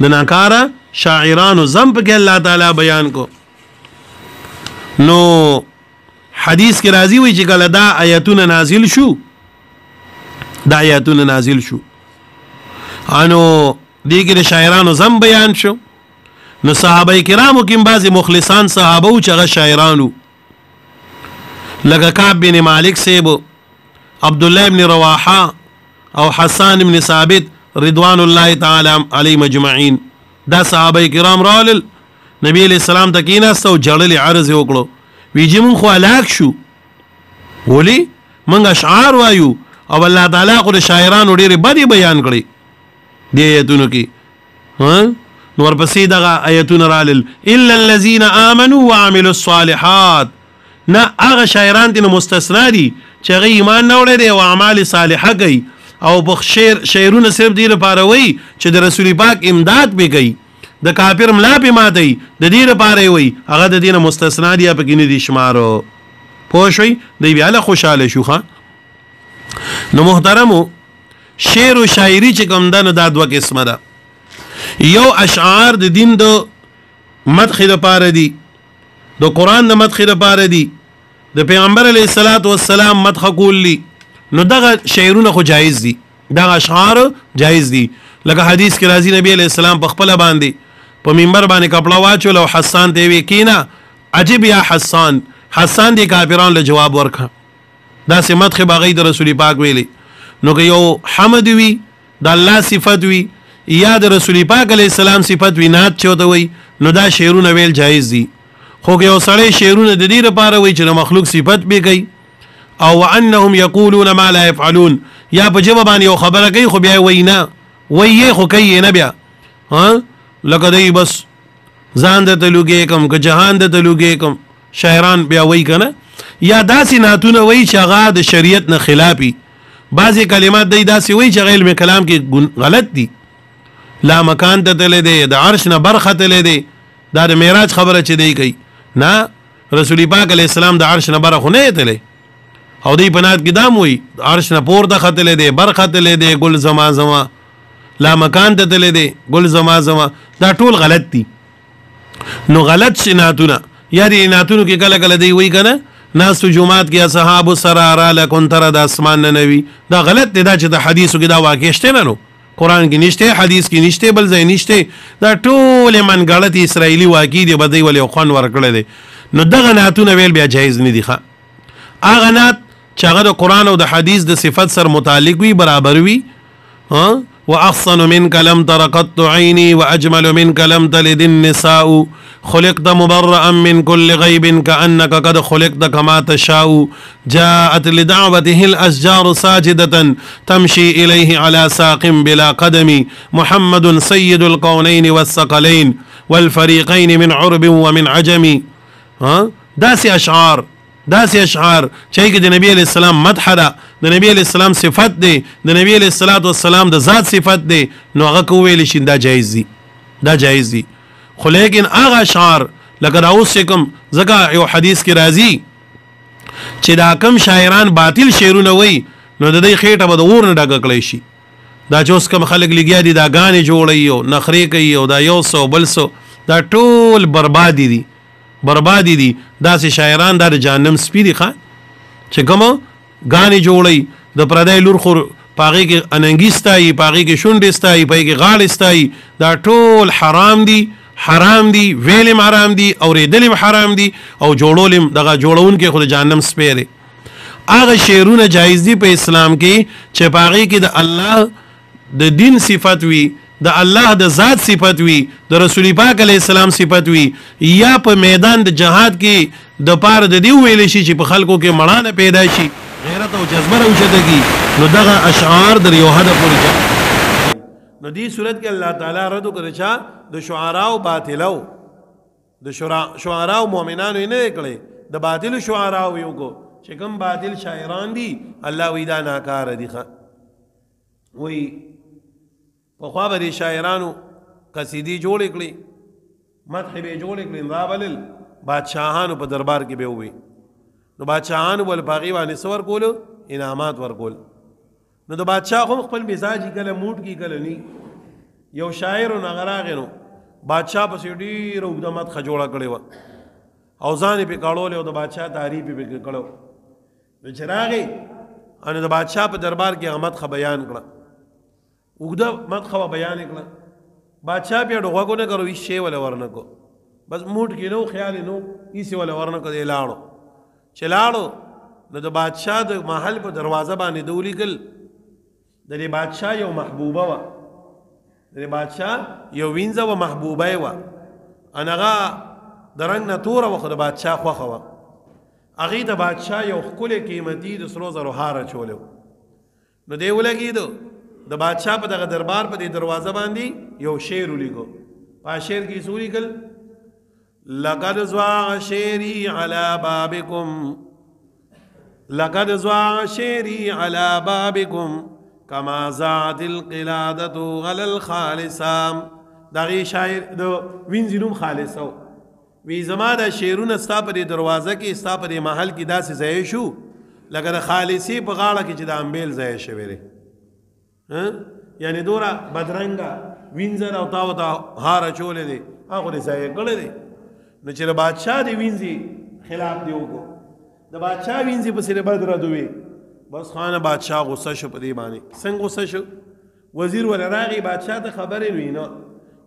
د ناکاره شاعرانو زم پکې الله تعالی بیان کو. نو حدیث کې راځي وي چې کله دا آیاتونه نازل شو انو دې کې د شاعرانو زم بیان شو. نو صحابه کرامو کې بعضې مخلصان صحابه و چې هغه شاعرانو لکه کعب بن مالک صاحب، عبدالله بن رواحه او حسان بن ثابت رضوان الله تعالی علیهم اجمعین. دا صحابه کرام رالل نبی علیہ السلام ته کېناستو جړلې عرض یې وکړو ویجی مونږ خو هلاک شو ولی مونږ اشعار وایو او الله تعالی خو د شاعرانو ډېرې بدې بیان کړي دې ایتونو کې. نو ورپسې دغه ایتونه رالل الا الذین آمنوا وعملوا الصالحات، نه هغه شاعران دې نه مستثنا دي چې هغه ایمان نه وړی دی او اعمال صالحه کوي او په شعرونه صرف دې لپاره وایي چې د رسول پاک امداد پې کوي، د کافر ملا پې ماتوي، د دې لپاره یې وایي هغه د دې نه مستثنا دي پکې نه دي شمارو. پوه شوئ؟ دی بیا له خوشحاله شو. نو محترمو شعر و شاعري چې کوم ده نو دا دوه قسمه ده. یو اشعار د دین د مدح دپاره دي، د قرآن د مدح دپاره دي، د پیغمبر علیه الصلاة والسلام مدح کول دي. نو دغه شعرونه خو جایز دي، دغه اشعار جایز دي. لکه حدیث کې راځي نبی علیه السلام په خپله باندې په منبر باندې کپړه واچول او حسان ته یې ویې کېنه عجب یا حسان، حسان دې کافرانو له جواب ورکړه. داسې مدح به هغوی د رسول پاک ویلی. نو که یو حمد وي د الله صفت وي یا د رسول پاک علیه السلام صفت وي نعت چې ورته وایي نو دا شعرونه ویل جایز دي. خو که یو سړی شعرونه د دې لپاره وایي چې د مخلوق صفت به کوي او وانهم یقولون ما لا یفعلون، یا په ژبه باندې یو خبره کوي خو بیا یې وایي نه، وایي خو کوي نه بیا. لکه دی بس ځان درته لوګی کم که جهان درته لوګی کم شاعران بیا وایي که نه، یا داسې نعتونه وایي چې هغه د شریعت نه خلافي. بعضې کلمات دی داسې وایي چې هغه علم کلام کې غلط دي. لا مکان ته تللی دی، د عرش نه برخه تللی دی، دا د معراج خبره چې دی کوي نه، رسول پاک علیه السلام د عرش نه بره خو نه یې تللی او دی په نعت کې دا هم وایي عرش نه پورته ختلی دی، برخه تللی دی، ګل زما زما، لا مکان ته تللی دی، ګل زما زما، دا ټول غلط دي. نو غلط شي نعتونه یا دې نعتونو کې کله کله دی وایي که نه ناستو جمعات کې اصحابو سره راله کنتره د اسمان نه وي، دا غلط دی. دا چې د حدیثو کې دا واقع شته نه، نو قرآن کې نشته، حدیث کې نشته، بل ځای نشته، دا ټولې منګړتې اسرائیلي واقع دي، به دی ولې خوند ورکړی دی. نو دغه نعتونه ویل بیا جایز نه دي. هغه نعت چې هغه د قرآن او د حدیث د صفت سره متعلق وي، برابر وي. واحسن منك لم تر قط عيني واجمل منك لم تلد النساء خلقت مبرأ من كل غيب كأنك قد خلقت كما تشاء جاءت لدعوته الأشجار ساجدة تمشي إليه على ساق بلا قدم محمد سيد القونين والثقلين والفريقين من عرب ومن عجم. داسي أشعار چې کې د نبی علیہ السلام مدح ده، د نبی علیہ السلام صفت دی، د نبی علیہ الصلوۃ والسلام د ذات صفت دی، نو هغه کو ویل شي دا جایز دي، دا جایز دي. خو لیکن هغه اشعار لکه دا اوس کوم ځکه یو حدیث کې راځي چې دا کم شاعران باطل شعرونه وایي نو د دې خېټه به د اور نه ډکه کړی شي. دا چې اوس کوم خلک لګیا دي دا ګانې جوړوي او نخرې کوي او دا یو څه بل څه، دا ټول بربادي دي. داسې شاعران دا د جهنم سپي دي چې کوم ګانې جوړوي د پردی لور خو په هغې کې اننګي ستایي، په هغې کې شونډې ستایي، په هغې کې غاړې ستایي، دا ټول حرام دي، ویل هم حرام دي، اورېدل هم حرام دي او جوړول هم دغه جوړونکی خو د جهنم سپی دی. هغه شعرونه جایز دي په اسلام کې چې په هغې کې د الله د دین صفت وي، د الله د ذات صفت وي، د رسول پاک علیه السلام صفت وي، یا په میدان د جهاد کې د پاره د دې ویل شي چې په خلکو کې مړانه پیدا شي، غیرت او جذبه راوچتږي، نو دغه اشعار در یو حده پورې جا. نو دې صورت کې الله تعالی رد وکړي چې د شعراو باطلو، د شعراو مؤمنانو یې نه کړی، د باطلو شعراو یو کو چې کوم باطل شاعران دي الله وی دا ناکاره دي. وی پخوا به دې شاعرانو قصیدې جوړې کړي، مدح به یې جوړې کړي، رابلل بادشاهانو په دربار کې به ووي، نو بادشاهانو به په هغې باندې څه ورکولو؟ انعامات ورکول. نو د بادشاه خو خپل مزاج کله موټ کی کله نی، یو شاعر هغه راغی نو بادشاه پسې ډېره اوږده مدخه جوړه کړې وه او ځان یې پې کړولی او د بادشاه تعریف یې پې کړی نو چې راغی نو د بادشاه په دربار کې هغه مدخه بیان کړه اوږده مدخه به بیان یې کړه بادشاه بیا ډ غوږ ونه کړو هېڅ شی وله ورنه کو بس موټ کې نو خیال یې نو هېڅ یې وله ورنه کړو دی لاړو چې لاړو نو د بادشاه د محل په دروازه باندې ده ولیکل د دې بادشاه یو محبوبه وه د دې بادشاه یو وینځه وه محبوبه یې وه ان هغه د رنګ نه توره وه خو د بادشاه خوښه وه هغې د بادشاه یو ښکلی قیمتي د سرو زرو هار اچولی و نو دی ولګېدو د بادشاه په دغه دربار په دې دروازه باندې یو شعر ولیکو په شعر کې څه ولیکل لقد زواغ شعري على بابكم لقد زواغ شعري على بابكم كما زاعت القلادة على الخالصام دغه شاعر د وینځي نوم خالصه وی زما د شعرونه ستا په دې دروازه کې ستا په دې محل کې داسې ځای شو لکه د خالصي په غاړه کې چې د امبیل ځای شوی دی یعنی دوره بدرنګه وینځه او تا ورته هار اچولی دی هغه دې ځای کړی دی نو چې د بادشاه د وینځي خلاف دی وکړو د بادشاه وینځي پسې د بد رد وی بس خانه بادشاه غصه شو په دې باندې څنګه غصه شو وزیر ول راغی بادشاه ته خبرې نو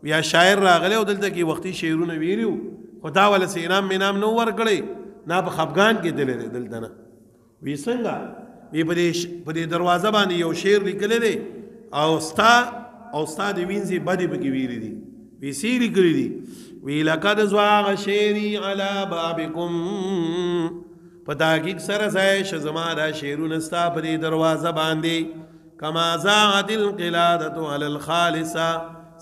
نه یا شاعر راغلی او دلته کې وختي شعرونه ویلو خدا ول سي انعام مینام نو ورکړي نه په خفغان کې دلې دلته نه وی څنګه وی په دې دروازه باندې یو شعر لیکلی دی او ستا د وینځي بدې پکې ویلي دي وی سی لیکلي دي وی لقد زواغ شعري على بابكم په تحقیق سره ځای شه زما دا شعرونه ستا په دې دروازه باندې کما زاعت القلادة على الخالصه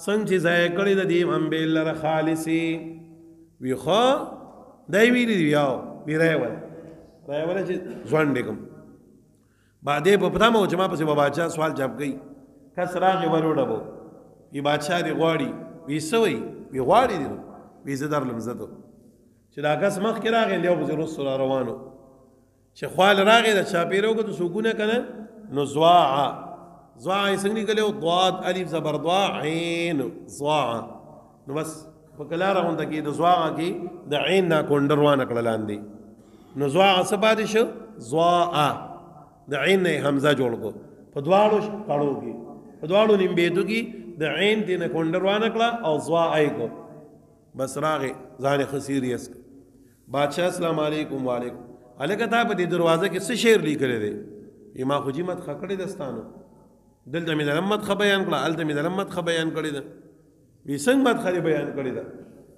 څنګه چې ځای کړی د دې امبیل لره خالصي وی خو دی ویلي دي یاو وی رایوله چې ځوان ډېکم بعدې په پتامه و چې ما پسې به بادشاه سوال جواب کوي کس راغې وروډبو وی بادشاه دې غواړي وی څه وی وی غواړي دې وی زه درلم زه ته چې دا کس مخکې راغی دی او پسې رسو را روانو چې خوال راغی د چاپېره وکړو سکونه که نه نو زواعه زواعه یې څنګه لیکلی و ضاد الف زبر ضا عین زواعه نو بس په کلاره غونته کې د زواعه کې د عین نه کونډه روانه کړه لاندې نو زواعه څه پاتې شو زواعه د عین نه حمزه جوړ کو په دواړو کړو کې په دواړو نیمبېدو کې د عین دې نه کونډه روانه کړه او زواعه یې کو بس راغې ځان یې ښه سیریس کړ بادشاه السلام علیکم وعلیکم هلکه تا په دې دروازه کې څه شعر لیکلی دی ما خو جي مدخه کړې ده ستانو دلته مې د لم مدخه بیان کړه هلته مې د لم مدخه بیان کړې ده وی څنګه مدخه دې بیان کړې ده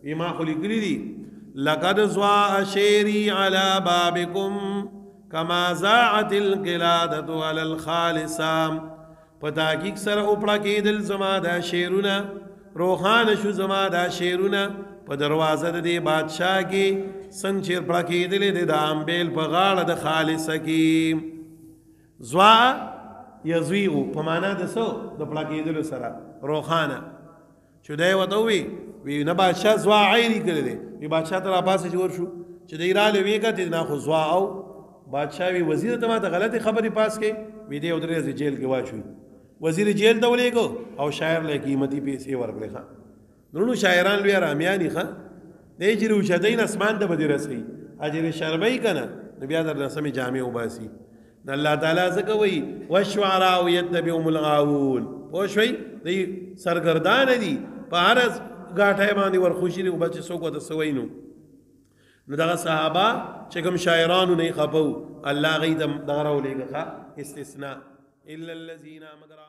وی ما خو لیکلي دي لقد زواع شعري على بابكم كما زاعت القلادة على الخالصه په تحقیق سره اوپړه کېدل زما دا شعرونه روحانه شو زما دا شعرونه په دروازه د دې بادشاه کې څنګه چې پړه کېدلې دی د امبیل په غاړه د خالصه کې زوا یزویغو په معنا د څه د پړه کېدلو سره روحانه چې دی ورته وی نه بادشاه زوا عیني کړی دی وی بادشاه ته راپاسې چې ورشو چې دی راغلی ویې کتې نه خو زوا او بادشاه وی وزیر ته ما ته غلطې خبرې پاس کړې وی دی او درې ورځې جیل کې واچوي وزیر جیل ته ولېږو او شاعر له قیمتي پیسې ورکړې ښه درونو شاعران لوی رامیانی ښه دی چې روشدین اسمان ته به دې رسوي اجر شرمۍ که نه نو بیا در نسمې جامې وباسي نو الله تعالی ځکه وایي والشعراء یتبعهم الغاوون پوه شوئ دی سرګردانه دي په هره ګاټۍ باندې ورخوشي دي خو بس چې څوک ورته څه وایي نو دغه صحابه چې کوم شاعرانو نه یې خفه و الله هغوی ته دغه راولېږه استثناء الا الذین مگر